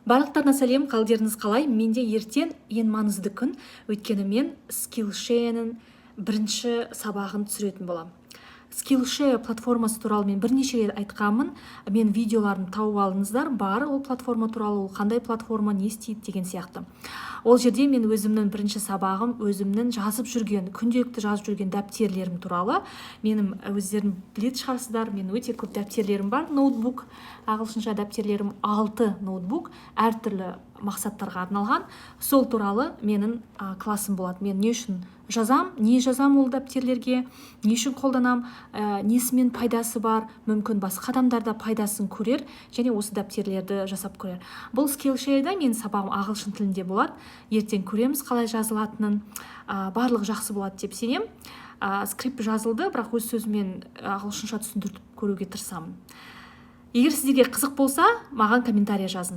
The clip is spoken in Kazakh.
Барлықтарына сәлем, қалдеріңіз қалай? Менде ертең ең маңызды күн, өйткені мен Skillshare-ның бірінші сабағын түсіретін боламын. Skillshare платформасы туралы мен бірнеше рет айтқанмын, мен видеоларын тауып алыңыздар, бар ол платформа туралы, ол қандай платформа, не істейді деген сияқты. Ол жерде мен өзімнің бірінші сабағым, өзімнің жазып жүрген, күнделікті жазып жүрген дәптерлерім туралы, менің өздерің білетін шығарсыздар, мен өте көп дәптерлерім бар, ноутбук, ағылшынша дәптерлерім 6 ноутбук, әртүрлі мақсаттарға арналған. Сол туралы менің классым болады. Мен не үшін не жазам ол дәптерлерге, не үшін қолданам, несімен пайдасы бар, мүмкін басқа адамдарда пайдасын көрер, және осы дәптерлерді жасап көрер. Бұл Skillshare-да мен сабағым ағылшын тілінде болады. Ертең көреміз қалай жазылатынын, барлығы жақсы болады деп сенем. Скрипт жазылды, бірақ өз сөзімен ағылшынша түсіндіріп көруге тырысамын. Егер сіздерге қызық болса, маған комментария жазыңыз.